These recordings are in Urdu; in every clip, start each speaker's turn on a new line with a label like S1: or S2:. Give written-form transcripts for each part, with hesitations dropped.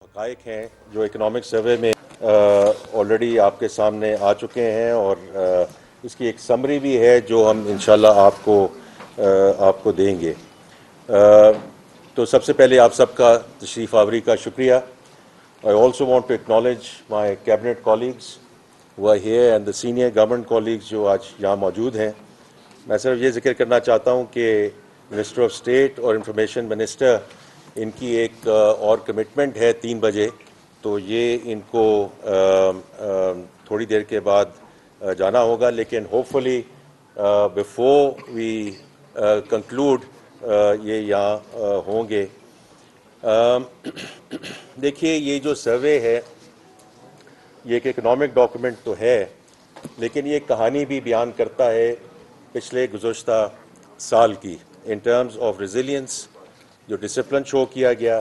S1: حقائق ہیں جو اکنامک سروے میں آلریڈی آپ کے سامنے آ چکے ہیں اور اس کی ایک سمری بھی ہے جو ہم انشاءاللہ آپ کو دیں گے. تو سب سے پہلے آپ سب کا تشریف آوری کا شکریہ. I also want to acknowledge my cabinet colleagues who are here and the senior government colleagues جو آج یہاں موجود ہیں. میں صرف یہ ذکر کرنا چاہتا ہوں کہ منسٹر آف اسٹیٹ اور انفارمیشن منسٹر ان کی ایک اور کمٹمنٹ ہے 3 بجے، تو یہ ان کو تھوڑی دیر کے بعد جانا ہوگا، لیکن hopefully before we conclude یہ یہاں ہوں گے. دیکھیے، یہ جو سروے ہے یہ ایک اکنامک ڈاکومنٹ تو ہے، لیکن یہ کہانی بھی بیان کرتا ہے پچھلے گزشتہ سال کی ان ٹرمز آف ریزیلینس، جو ڈسپلن شو کیا گیا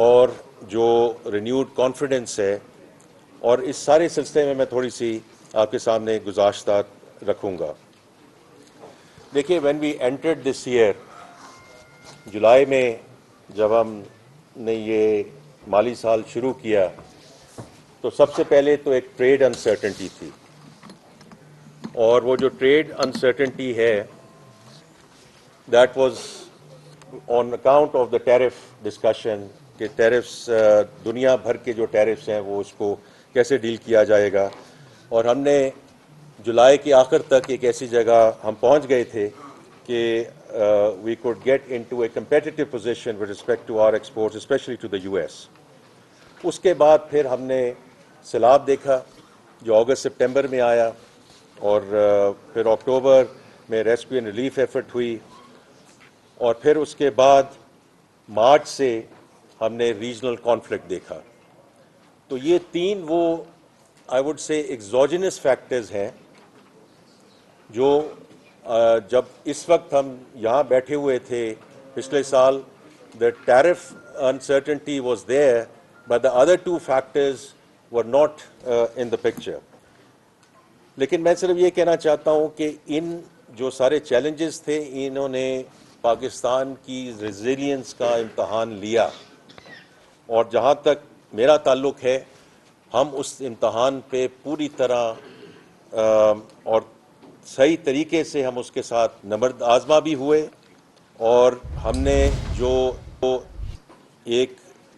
S1: اور جو رینیوڈ کانفیڈنس ہے. اور اس سارے سلسلے میں تھوڑی سی آپ کے سامنے گزاشتات رکھوں گا. دیکھیے، when we entered this year, جولائی میں جب ہم نے یہ مالی سال شروع کیا تو سب سے پہلے تو ایک ٹریڈ انسرٹنٹی تھی، اور وہ جو ٹریڈ انسرٹنٹی ہے that was on account of the tariff discussion کہ ٹیرفس دنیا بھر کے جو ٹیرفس ہیں وہ اس کو کیسے ڈیل کیا جائے گا. اور ہم نے جولائی کے آخر تک ایک ایسی جگہ ہم پہنچ گئے تھے کہ we could get into a competitive position with respect to our exports specially to the U S. اس کے بعد پھر ہم نے سیلاب دیکھا جو اگست سپٹمبر میں آیا، اور پھر اکتوبر میں ریسکیو اینڈ ریلیف ایفرٹ ہوئی، اور پھر اس کے بعد مارچ سے ہم نے ریجنل کانفلکٹ دیکھا. تو یہ 3 وہ I would say exogenous factors ہیں جو جب اس وقت ہم یہاں بیٹھے ہوئے تھے پچھلے سال، the tariff uncertainty was there, but the other 2 factors were not in the picture. لیکن میں صرف یہ کہنا چاہتا ہوں کہ ان جو سارے چیلنجز تھے انہوں نے پاکستان کی ریزیلینس کا امتحان لیا، اور جہاں تک میرا تعلق ہے ہم اس امتحان پہ پوری طرح اور صحیح طریقے سے ہم اس کے ساتھ نبرد آزما بھی ہوئے، اور ہم نے جو ایک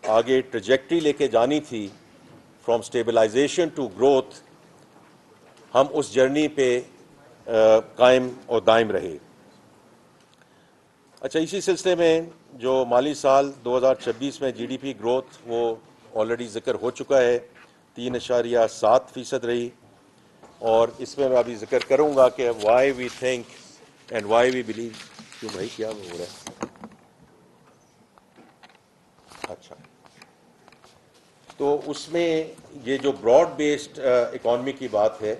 S1: آگے ٹریجیکٹری لے کے جانی تھی فرام اسٹیبلائزیشن ٹو گروتھ، ہم اس جرنی پہ قائم اور دائم رہے. اچھا، اسی سلسلے میں جو مالی سال 2026 میں جی ڈی پی گروتھ وہ آلریڈی ذکر ہو چکا ہے، 3.7% رہی. اور اس میں ابھی ذکر کروں گا کہ why we think and why we believe. کیوں بھائی، کیا ہو رہا ہے؟ اچھا، تو اس میں یہ جو براڈ بیسڈ اکانومی کی بات ہے،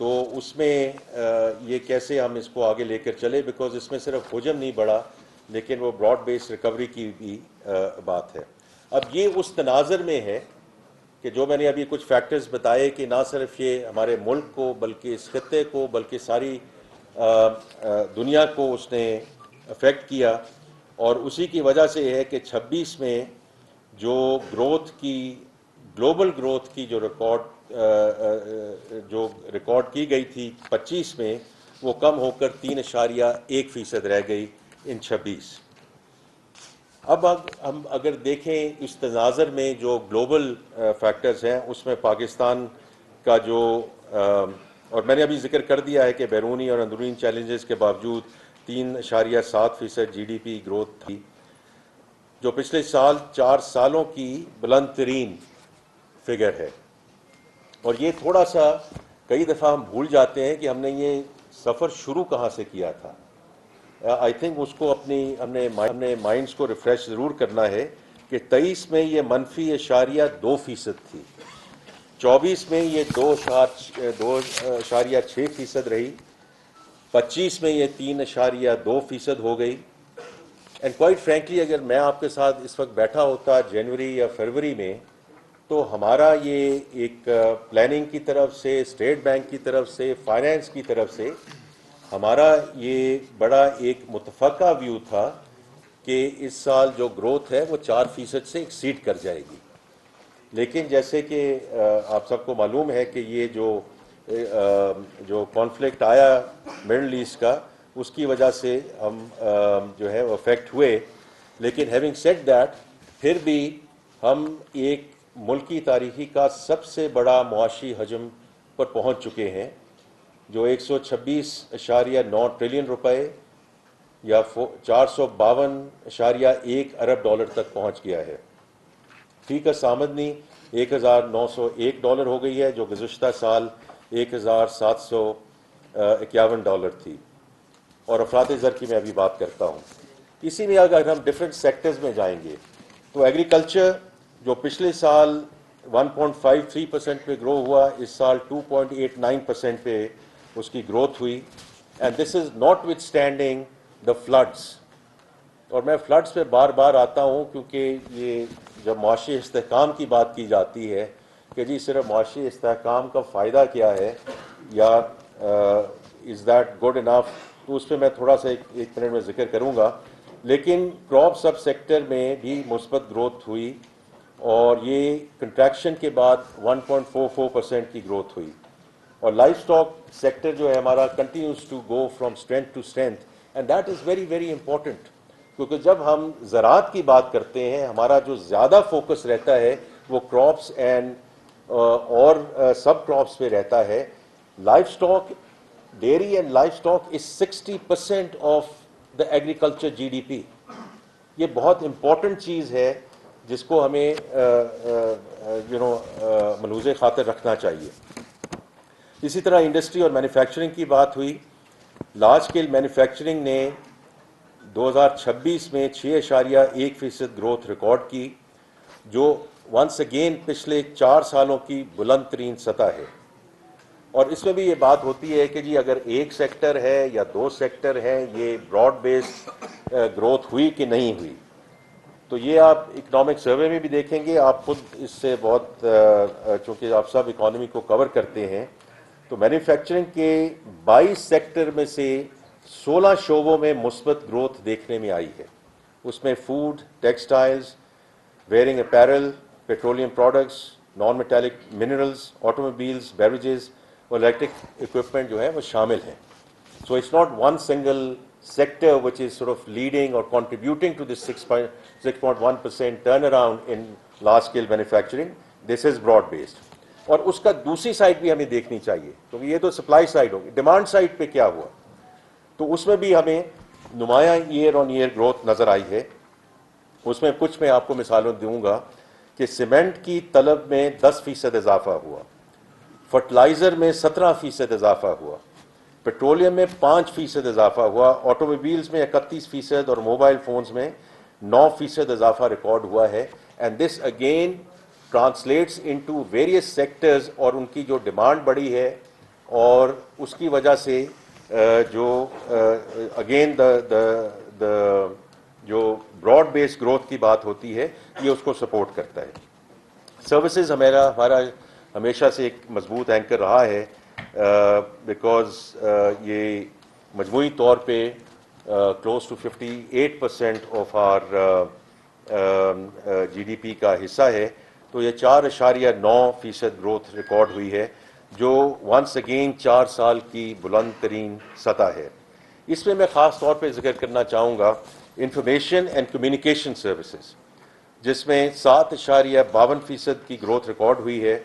S1: تو اس میں یہ کیسے ہم اس کو آگے لے کر چلے، بیکاز اس میں صرف حجم نہیں بڑھا لیکن وہ براڈ بیسڈ ریکوری کی بھی بات ہے. اب یہ اس تناظر میں ہے کہ جو میں نے ابھی کچھ فیکٹرز بتائے کہ نہ صرف یہ ہمارے ملک کو بلکہ اس خطے کو بلکہ ساری دنیا کو اس نے افیکٹ کیا، اور اسی کی وجہ سے ہے کہ 26 میں جو گروتھ کی گلوبل گروتھ کی جو ریکارڈ کی گئی تھی 25 میں، وہ کم ہو کر 3.1% رہ گئی ان 26. اب ہم اگر دیکھیں اس تناظر میں جو گلوبل فیکٹرز ہیں اس میں پاکستان کا جو اور میں نے ابھی ذکر کر دیا ہے کہ بیرونی اور اندرونی چیلنجز کے باوجود 3.7% جی ڈی پی گروتھ تھی، جو پچھلے 4 سالوں کی بلند ترین فگر ہے. اور یہ تھوڑا سا کئی دفعہ ہم بھول جاتے ہیں کہ ہم نے یہ سفر شروع کہاں سے کیا تھا. آئی تھنک اس کو ہم نے مائنڈز کو ریفریش ضرور کرنا ہے کہ 23 میں یہ -2.2% تھی، 24 میں یہ 2.6% رہی، 25 میں یہ 3.2% ہو گئی. اینڈ کوائٹ فرینکلی اگر میں آپ کے ساتھ اس وقت بیٹھا ہوتا جنوری یا فروری میں، تو ہمارا یہ ایک پلاننگ کی طرف سے، اسٹیٹ بینک کی طرف سے، فائنینس کی طرف سے ہمارا یہ بڑا ایک متفقہ ویو تھا کہ اس سال جو گروتھ ہے وہ 4% سے ایکسیڈ کر جائے گی. لیکن جیسے کہ آپ سب کو معلوم ہے کہ یہ جو کانفلکٹ آیا مڈل ایسٹ کا، اس کی وجہ سے ہم جو ہے افیکٹ ہوئے. لیکن ہیونگ سیڈ دیٹ، پھر بھی ہم ایک ملکی تاریخی کا سب سے بڑا معاشی حجم پر پہنچ چکے ہیں، جو 126.9 ٹریلین روپے یا 452.1 ارب ڈالر تک پہنچ گیا ہے. فی کس آمدنی $1,901 ہو گئی ہے، جو گزشتہ سال $1,751 تھی. اور افراط زر کی میں ابھی بات کرتا ہوں. اسی میں اگر ہم ڈفرینٹ سیکٹرز میں جائیں گے تو ایگریکلچر جو پچھلے سال 1.53% پہ گرو ہوا، اس سال 2.89% پہ اس کی گروتھ ہوئی. And this is not with standing the floods. اور میں فلڈس پہ بار بار آتا ہوں کیونکہ یہ جب معاشی استحکام کی بات کی جاتی ہے کہ جی صرف معاشی استحکام کا فائدہ کیا ہے یا از دیٹ گڈ انف، تو اس پہ میں تھوڑا سا ایک منٹ میں ذکر کروں گا. لیکن کراپ سب سیکٹر میں بھی مثبت گروتھ ہوئی، اور یہ کنٹریکشن کے بعد 1.44% کی گروتھ ہوئی. اور لائف سٹاک سیکٹر جو ہے ہمارا continues to go from strength to strength, and that is very very important. کیونکہ جب ہم زراعت کی بات کرتے ہیں، ہمارا جو زیادہ فوکس رہتا ہے وہ کراپس اینڈ اور سب کراپس پہ رہتا ہے. Life stock, dairy and life stock is 60% of the agriculture GDP. یہ بہت امپورٹنٹ چیز ہے جس کو ہمیں ملحوظ خاطر رکھنا چاہیے. اسی طرح انڈسٹری اور مینوفیکچرنگ کی بات ہوئی. لارج اسکیل مینوفیکچرنگ نے 2026 میں 6.1% گروتھ ریکارڈ کی، جو ونس اگین پچھلے 4 سالوں کی بلند ترین سطح ہے. اور اس میں بھی یہ بات ہوتی ہے کہ جی اگر ایک سیکٹر ہے یا 2 سیکٹر ہیں، یہ براڈ بیسڈ گروتھ ہوئی کہ نہیں ہوئی. تو یہ آپ اکنامک سروے میں بھی دیکھیں گے، آپ خود اس سے بہت چونکہ آپ سب اکانومی کو کور کرتے ہیں، تو مینوفیکچرنگ کے 22 سیکٹر میں سے 16 شعبوں میں مثبت گروتھ دیکھنے میں آئی ہے. اس میں food, textiles, wearing apparel, petroleum products, non metallic minerals, automobiles, beverages اور الیکٹرک اکوپمنٹ جو ہے وہ شامل ہیں. So it's not one single sector which is sort of leading or contributing to this 6.1% turnaround in large scale manufacturing. This is broad based. اور اس کا دوسری سائڈ بھی ہمیں دیکھنی چاہیے، کیونکہ یہ تو سپلائی سائڈ ہوگی. ڈیمانڈ سائڈ پہ کیا ہوا، تو اس میں بھی ہمیں نمایاں ایئر آن ایئر گروتھ نظر آئی ہے. اس میں کچھ میں آپ کو مثالوں دوں گا کہ سیمنٹ کی طلب میں 10% اضافہ ہوا، فرٹیلائزر میں 17% اضافہ ہوا، پیٹرولیم میں 5% اضافہ ہوا، آٹو موبائلز میں 31% اور موبائل فونز میں 9% اضافہ ریکارڈ ہوا ہے. And this again translates into various sectors, اور ان کی جو ڈیمانڈ بڑھی ہے اور اس کی وجہ سے جو اگین جو براڈ بیس گروتھ کی بات ہوتی ہے یہ اس کو سپورٹ کرتا ہے. سروسز ہمارا ہمیشہ سے ایک مضبوط اینکر رہا ہے، بیکاز یہ مجموعی طور پہ close to 58% of our GDP کا حصہ ہے. تو یہ 4.9% گروتھ ریکارڈ ہوئی ہے، جو ونس اگین 4 سال کی بلند ترین سطح ہے. اس میں خاص طور پہ ذکر کرنا چاہوں گا انفارمیشن اینڈ کمیونیکیشن سروسز، جس میں 7.52% کی گروتھ ریکارڈ ہوئی ہے،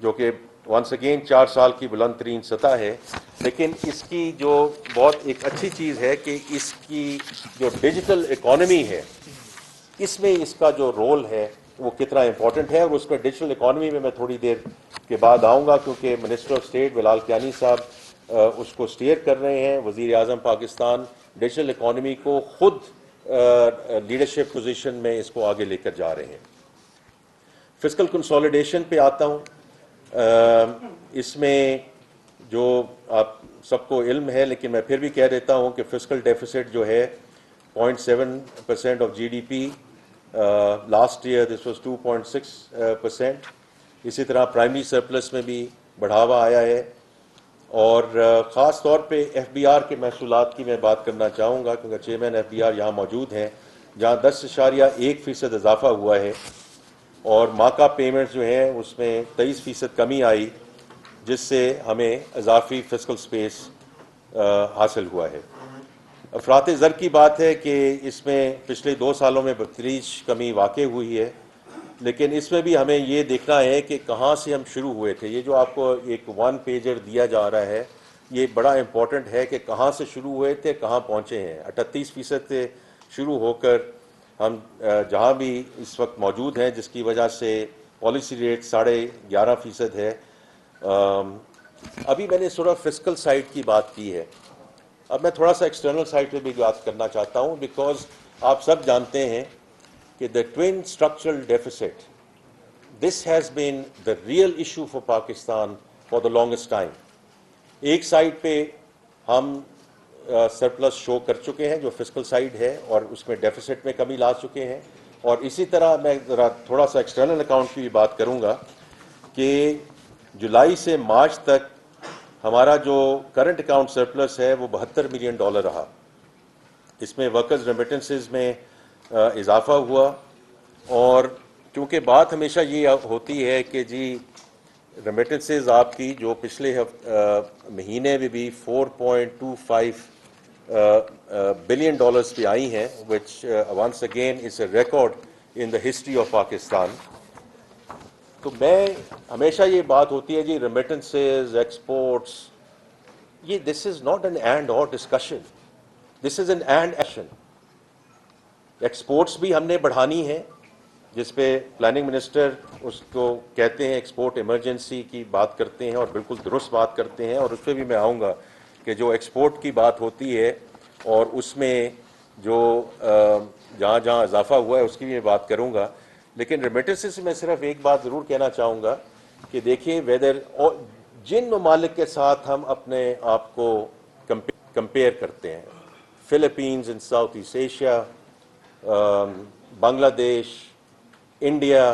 S1: جو کہ ونس اگین 4 سال کی بلند ترین سطح ہے. لیکن اس کی جو بہت ایک اچھی چیز ہے کہ اس کی جو ڈیجیٹل اکانومی ہے، اس میں اس کا جو رول ہے وہ کتنا امپورٹنٹ ہے. اور اس میں ڈیجیٹل اکانومی میں تھوڑی دیر کے بعد آؤں گا، کیونکہ منسٹر آف اسٹیٹ بلال کیانی صاحب اس کو اسٹیئر کر رہے ہیں. وزیر اعظم پاکستان ڈیجیٹل اکانومی کو خود لیڈرشپ پوزیشن میں اس کو آگے لے کر جا رہے ہیں. فسکل کنسالیڈیشن پہ آتا ہوں. اس میں جو آپ سب کو علم ہے، لیکن میں پھر بھی کہہ دیتا ہوں کہ فسکل ڈیفیسٹ جو ہے 0.7% of GDP. Last year this was 2.6%. اسی طرح پرائمری سرپلس میں بھی بڑھاوا آیا ہے. اور خاص طور پہ FBR کے محصولات کی میں بات کرنا چاہوں گا، کیونکہ چیئرمین FBR یہاں موجود ہیں، جہاں 10.1% اضافہ ہوا ہے. اور ماکا پیمنٹس جو ہیں اس میں 23% کمی آئی، جس سے ہمیں اضافی فسکل سپیس حاصل ہوا ہے۔ افراط زر کی بات ہے کہ اس میں پچھلے 2 سالوں میں بتدریج کمی واقع ہوئی ہے، لیکن اس میں بھی ہمیں یہ دیکھنا ہے کہ کہاں سے ہم شروع ہوئے تھے۔ یہ جو آپ کو ایک 1 پیجر دیا جا رہا ہے، یہ بڑا امپورٹنٹ ہے کہ کہاں سے شروع ہوئے تھے، کہاں پہنچے ہیں۔ 38% سے شروع ہو کر ہم جہاں بھی اس وقت موجود ہیں، جس کی وجہ سے پالیسی ریٹ 11.5% ہے۔ ابھی میں نے سورا فسکل سائڈ کی بات کی ہے، اب میں تھوڑا سا ایکسٹرنل سائڈ پہ بھی بات کرنا چاہتا ہوں، بیکاز آپ سب جانتے ہیں کہ the twin structural deficit, this has been the real issue for Pakistan for the longest time. ایک سائڈ پہ ہم سرپلس شو کر چکے ہیں جو فسکل سائڈ ہے، اور اس میں ڈیفیسٹ میں کمی لا چکے ہیں، اور اسی طرح میں ذرا تھوڑا سا ایکسٹرنل اکاؤنٹ کی بھی بات کروں گا کہ جولائی سے مارچ تک ہمارا جو کرنٹ اکاؤنٹ سرپلس ہے وہ $72 ملین رہا۔ اس میں ورکرز ریمیٹنسز میں اضافہ ہوا، اور کیونکہ بات ہمیشہ یہ ہوتی ہے کہ جی ریمیٹنسز آپ کی جو پچھلے مہینے میں بھی $4.25 بلین پہ آئی ہیں، which once again is a record in the history of Pakistan. تو میں ہمیشہ یہ بات ہوتی ہے جی ریمیٹنسز، ایکسپورٹس، یہ دس از ناٹ این اینڈ اور discussion, this is an and action. Exports بھی ہم نے بڑھانی ہے، جس پہ پلاننگ منسٹر اس کو کہتے ہیں ایکسپورٹ ایمرجنسی کی بات کرتے ہیں، اور بالکل درست بات کرتے ہیں، اور اس پہ بھی میں آؤں گا کہ جو ایکسپورٹ کی بات ہوتی ہے اور اس میں جو جہاں جہاں اضافہ ہوا ہے اس کی بھی میں بات کروں گا۔ لیکن ریمیٹنسز سے میں صرف ایک بات ضرور کہنا چاہوں گا کہ دیکھیے ویدر جن ممالک کے ساتھ ہم اپنے آپ کو کمپیئر کرتے ہیں، فلپینز ان ساؤتھ ایسٹ ایشیا، بنگلہ دیش، انڈیا،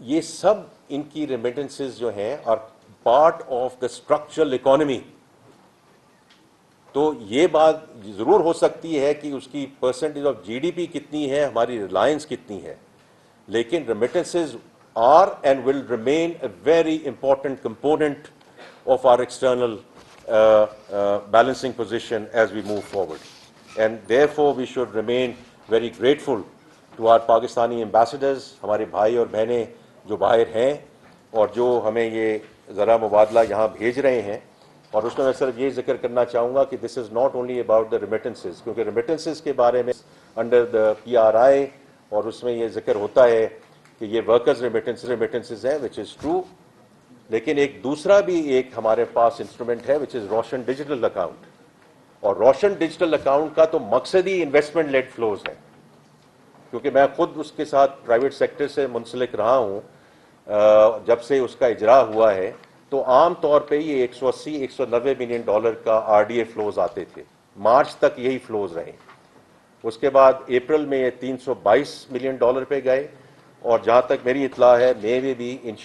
S1: یہ سب ان کی ریمیٹنسز جو ہیں اور part of the structural economy. تو یہ بات ضرور ہو سکتی ہے کہ اس کی percentage of G D P کتنی ہے، ہماری ریلائنس کتنی ہے، لیکن remittances are and will remain a very important component of our external balancing position as we move forward. And therefore we should remain very grateful to our Pakistani ambassadors، ہمارے بھائی اور بہنیں جو باہر ہیں اور جو ہمیں یہ ذرا مبادلہ یہاں بھیج رہے ہیں۔ اور اس میں میں صرف یہ ذکر کرنا چاہوں گا کہ this is not only about the remittances, کیونکہ ریمیٹنسز کے بارے میں انڈر دا PRI اور اس میں یہ ذکر ہوتا ہے کہ یہ ورکرز ریمیٹنسز ہیں، وچ از ٹرو، لیکن ایک دوسرا بھی ایک ہمارے پاس انسٹرومنٹ ہے وچ از روشن ڈیجیٹل اکاؤنٹ، اور روشن ڈیجیٹل اکاؤنٹ کا تو مقصد ہی انویسٹمنٹ لیڈ فلوز ہے، کیونکہ میں خود اس کے ساتھ پرائیویٹ سیکٹر سے منسلک رہا ہوں۔ جب سے اس کا اجرا ہوا ہے تو عام طور پہ یہ $180-190 ملین کا RDA فلوز آتے تھے، مارچ تک یہی فلوز رہے۔ اس کے بعد اپریل میں یہ $322 ملین پہ گئے، اور جہاں تک میری اطلاع ہے مئی میں بھی